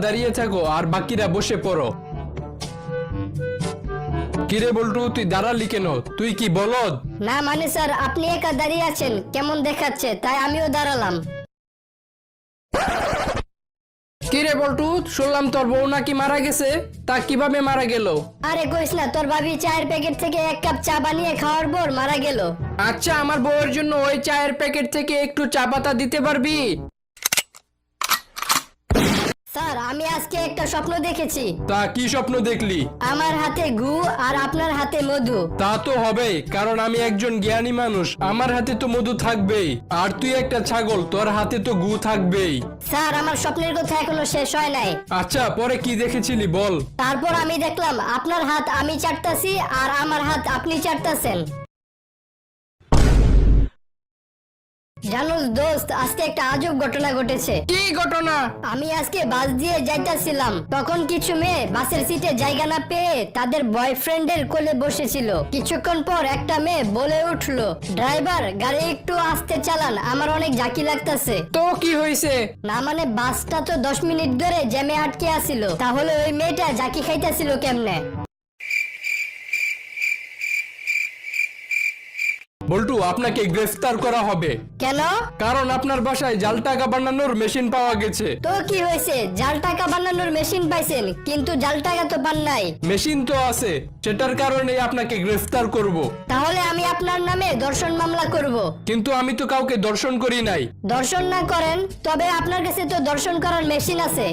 দাঁড়িয়ে থাকো আর বাকিরা বসে পড়ো। কিরে বল্টু, তুই দাঁড়ালি কেন? তুই কি বলদ? না মানে স্যার, আপনি একা দাঁড়িয়ে আছেন কেমন দেখাচ্ছে, তাই আমিও দাঁড়ালাম। কিরে বল্টু, শুনলাম তোর বউ নাকি মারা গেছে, তা কিভাবে মারা গেল? আরে কইস না, তোর ভাবি চায়ের প্যাকেট থেকে 1 কাপ চা বানিয়ে খাওয়ার পর মারা গেল। আচ্ছা, আমার বউয়ের জন্য ওই চায়ের প্যাকেট থেকে একটু চা পাতা দিতে পারবি? স্যার, আমি আজকে একটা স্বপ্ন দেখেছি। তা কি স্বপ্ন দেখলি? আমার হাতে গু আর আপনার হাতে মধু। তা তো হবেই, কারণ আমি একজন জ্ঞানী মানুষ, আমার হাতে তো মধু থাকবেই। আর তুই একটা ছাগল, তোর হাতে তো গু থাকবেই। স্যার, আমার স্বপ্নের কথা এখনো শেষ হয় নাই। আচ্ছা, পরে কি দেখেছিলি বল? তারপর আমি দেখলাম আপনার হাত আমি চাটতাছি আর আমার হাত আপনি চাটতাছেন। জানোস দোস্ত, আজকে একটা আজব ঘটনা ঘটেছে। কি ঘটনা? আমি আজকে বাস দিয়ে যাইতাছিলাম, তখন কিছু মেয়ে বাসের সিটে জায়গা না পেয়ে তাদের বয়ফ্রেন্ডের কোলে বসেছিল। কিছুক্ষণ পর একটা মেয়ে বলে উঠলো, ড্রাইভার গাড়ি একটু আস্তে চালান, আমার অনেক ঝাঁকি লাগতাছে। তো কি হয়েছে? না মানে বাসটা তো 10 মিনিট ধরে জ্যামে আটকে আছিল, তাহলে ওই মেয়েটা ঝাঁকি খাইতাছিল কেমনে? বল্টু, আপনাকে গ্রেফতার করা হবে। কেন? কারণ আপনার বাসায় জাল টাকা বানানোর মেশিন পাওয়া গেছে। তো কি হয়েছে, জাল টাকা বানানোর মেশিন পাইছেন, কিন্তু জাল টাকা তো পান নাই। মেশিন তো আছে, সেটার কারণে আপনাকে গ্রেফতার করব। তাহলে আমি আপনার নামে ধর্ষণ মামলা করব। কিন্তু আমি তো কাউকে দর্শন করি নাই। দর্শন না করেন, তবে আপনার কাছে তো দর্শন করার মেশিন আছে।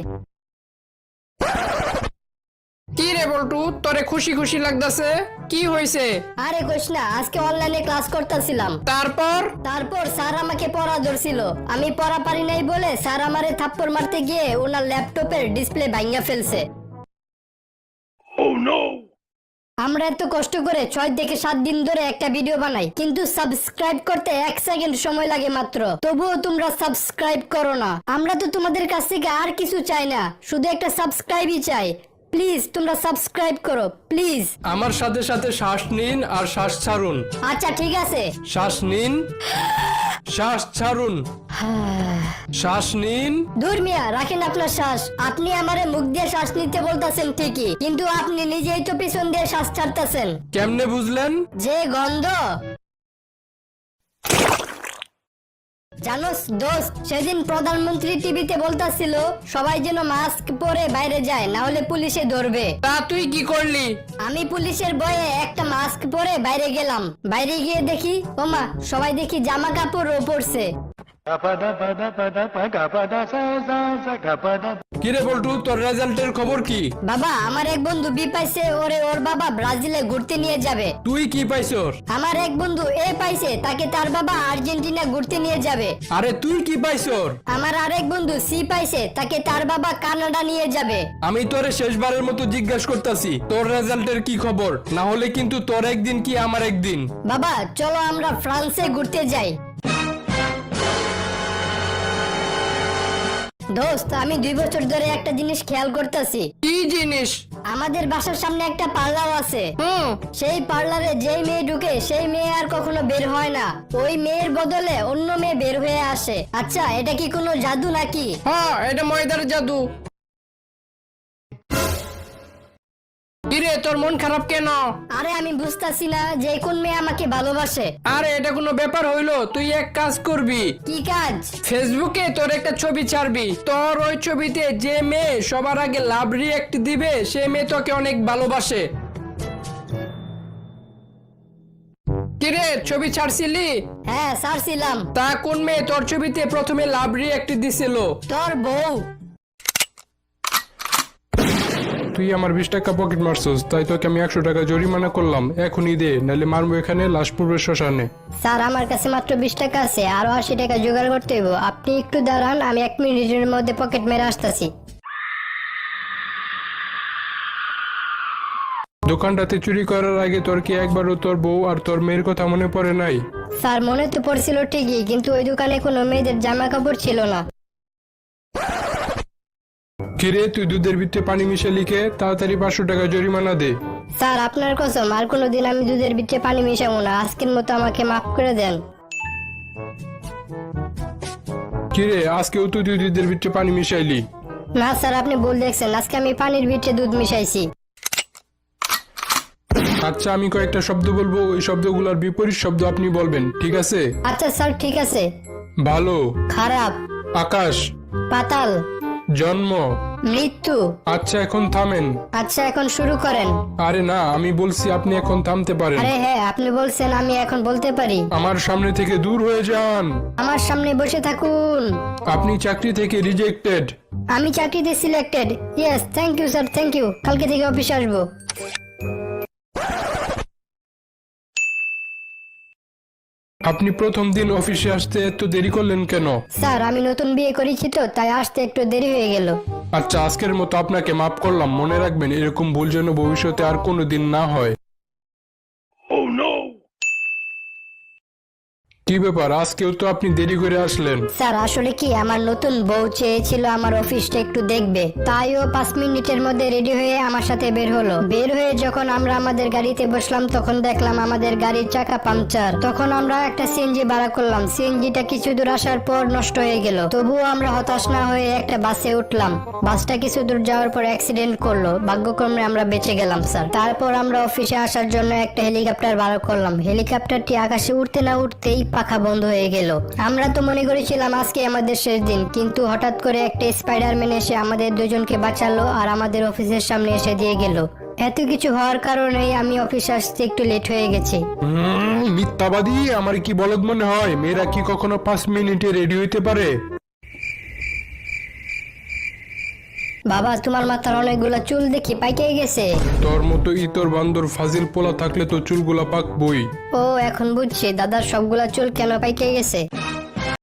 কি রে বল্টু, তোরে খুশি খুশি লাগতাছে? কি হয়েছে? আরে কইস না, আজকে অনলাইনে ক্লাস করতেছিলাম। তারপর স্যার আমাকে পড়া ধরছিল, আমি পড়া পারি নাই বলে স্যার আমারে থাপ্পড় মারতে গিয়ে ওনার ল্যাপটপের ডিসপ্লে ভাঙা ফেলছে। আমরা এত কষ্ট করে 6 থেকে 7 দিন ধরে একটা ভিডিও বানাই, কিন্তু সাবস্ক্রাইব করতে 1 সেকেন্ড সময় লাগে মাত্র, তবুও তোমরা সাবস্ক্রাইব করো না। আমরা তো তোমাদের কাছ থেকে আর কিছু চাই না, শুধু একটা সাবস্ক্রাইবই চাই। প্লিজ তোমরা সাবস্ক্রাইব করো প্লিজ। আমার সাথে সাথে শ্বাস নিন আর শ্বাস ছাড়ুন। আচ্ছা ঠিক আছে। শ্বাস নিন, শ্বাস ছাড়ুন। শ্বাস নিন। দূর মিয়া, রাখেন আপনার শ্বাস। আপনি আমারে মুখ দিয়ে শ্বাস নিতে বলতেছেন ঠিকই, কিন্তু আপনি নিজেই তো পিছন দিয়ে শ্বাস ছাড়তেছেন। কেমনে বুঝলেন? যে গন্ধ। জানোস দোস্ত, সেদিন প্রধানমন্ত্রী টিভিতে বলতাছিল সবাই যেন মাস্ক পরে বাইরে যায়, না হলে পুলিশে ধরবে। তা তুই কি করলি? আমি পুলিশের ভয়ে একটা মাস্ক পরে বাইরে গেলাম। বাইরে গিয়ে দেখি ওমা, সবাই দেখি জামা কাপড়ও পরছে। কিরে বল্টু, তোর রেজাল্টের খবর কি? বাবা, আমার এক বন্ধু বি পাইছে, ওর বাবা ব্রাজিলে ঘুরতে নিয়ে যাবে। তুই কি পাইছস? আমার এক বন্ধু এ পাইছে, তাকে তার বাবা আর্জেন্টিনা ঘুরতে নিয়ে যাবে। আরে তুই কি পাইছস? আমার আরেক বন্ধু সি পাইছে, তাকে তার বাবা কানাডা নিয়ে যাবে। আমি তোরে শেষবারের মতো জিজ্ঞাসা করতেছি, তোর রেজাল্টের কি খবর? না হলে কিন্তু তোর একদিন কি আমার একদিন। বাবা চলো আমরা ফ্রান্সে ঘুরতে যাই। দোস্ত, আমি 2 বছর ধরে একটা জিনিস খেয়াল করতেছি। কি জিনিস? আমাদের বাসার সামনে একটা পার্লার আছে। সেই পার্লারে যেই মেয়ে ঢুকে সেই মেয়ে আর কখনো বের হয় না, ওই মেয়ের বদলে অন্য মেয়ে বের হয়ে আসে। আচ্ছা, এটা কি কোনো জাদু নাকি? হ্যাঁ, এটা ময়দার জাদু। কিরে, তোর মন খারাপ কেন? আরে আমি বুঝতাছি না যে কোন মেয়ে আমাকে ভালোবাসে। আরে এটা কোনো ব্যাপার হইলো? তুই এক কাজ করবি, কি কাজ? ফেসবুকে তোর একটা ছবি ছাড়বি, তোর ওই ছবিতে যে মেয়ে সবার আগে লাভ রিঅ্যাক্ট দিবে সে মেয়ে তোকে অনেক ভালোবাসে। কিরে, ছবি ছাড়ছিলি? হ্যাঁ ছাড়ছিলাম। তা কোন মেয়ে তোর ছবিতে প্রথমে লাভ রিঅ্যাক্ট দিছিল? তোর বউ। তুই আমার 20 টাকা পকেট মারছস, তাই তোকে আমি 100 টাকা জরিমানা করলাম। এখনই দে, নাহলে মারবো এখানে, লাশ পড়বে শ্মশানে। স্যার, আমার কাছে মাত্র 20 টাকা আছে, আরো 80 টাকা জোগাড় করতে হইব। আপনি একটু দাঁড়ান, আমি 1 মিনিটের মধ্যে পকেট মেরে আসতেছি। দোকানটাতে চুরি করার আগে তোর কি একবারও তোর বউ আর তোর মেয়ের কথা মনে পড়ে নাই? স্যার, মনে তো পড়ছিল ঠিকই, কিন্তু ওই দোকানে কোনো মেয়েদের জামা কাপড় ছিল না। কিরে, তুই দুধের ভিতরে পানি মিশে লিখে তাড়াতাড়ি 500 টাকা জরিমানা দে। স্যার, আপনার কসম, আর কোনোদিন আমি দুধের ভিতরে পানি মিশাবো না। আজকের মতো আমাকে মাফ করে দেন। কিরে, আজকেও তুই দুধের ভিতরে পানি মিশাইলি? না স্যার, আপনি ভুল দেখছেন, আজকে আমি পানির ভিতরে দুধ মিশাইছি। আচ্ছা, আমি কয়েকটা শব্দ বলবো, ওই শব্দগুলোর বিপরীত শব্দ আপনি বলবেন, ঠিক আছে? আচ্ছা স্যার, ঠিক আছে। ভালো, খারাপ, আকাশ, পাতাল, জন্ম। মৃত্যু। আচ্ছা, এখন থামেন। আচ্ছা, এখন শুরু করেন। আরে না, আমি বলছি আপনি এখন থামতে পারেন। আরে হ্যাঁ, আপনি বলছেন, আমি এখন বলতে পারি। আমার সামনে থেকে দূর হয়ে যান। আমার সামনে বসে থাকুন। আপনি চাকরি থেকে রিজেক্টেড। আমি চাকরিতে selected. Yes, thank you sir, thank you. কালকে থেকে অফিসে আসবো। আপনি প্রথম দিন অফিসে আসতে এত দেরি করলেন কেন? স্যার, আমি নতুন বিয়ে করেছি তো, তাই আসতে একটু দেরি হয়ে গেল। আচ্ছা, আজকের মতো আপনাকে মাফ করলাম। মনে রাখবেন, এরকম ভুল যেন ভবিষ্যতে আর কোনোদিন না হয়। কি ব্যাপার, আজকেও তো আপনি দেরি করে আসলেন? স্যার, আসলে কি, আমার নতুন বউ চেয়েছিল আমার অফিসটা একটু দেখবে, তাই ও 5 মিনিটের মধ্যে রেডি হয়ে আমার সাথে বের হলো। বের হয়ে যখন আমরা আমাদের গাড়িতে বসলাম, তখন দেখলাম আমাদের গাড়ির চাকা পাংচার। তখন আমরা একটা সিএনজি ভাড়া করলাম। সিএনজিটা কিছু দূর আসার পর নষ্ট হয়ে গেল। তবুও আমরা হতাশ না হয়ে একটা বাসে উঠলাম। বাসটা কিছু দূর যাওয়ার পর অ্যাক্সিডেন্ট করলো। ভাগ্যক্রমে আমরা বেঁচে গেলাম স্যার। তারপর আমরা অফিসে আসার জন্য একটা হেলিকপ্টার ভাড়া করলাম। হেলিকপ্টারটি আকাশে উঠতে না উঠতেই পাখা বন্ধ হয়ে গেল। আমরা তো মনে করেছিলাম আজকে আমাদের শেষ দিন, কিন্তু হঠাৎ করে একটা স্পাইডারম্যান এসে আমাদের দুজনকে বাঁচালো আর আমাদের অফিসের সামনে এসে দিয়ে গেল। এত কিছু হওয়ার কারণেই আমি অফিসে আসতে একটু লেট হয়ে গেছে। মিথ্যাবাদী! আমার কি বলদ মনে হয়? মেয়েরা কি কখনো 5 মিনিটে রেডি হইতে পারে? বাবা, তোমার মাথার অনেকগুলো চুল দেখি পাইকে গেছে। তোর মতো ইতর বান্দর ফাজিল পোলা থাকলে তো চুলগুলা পাকবই। ও, এখন বুঝছি দাদার সবগুলা চুল কেন পাইকে গেছে।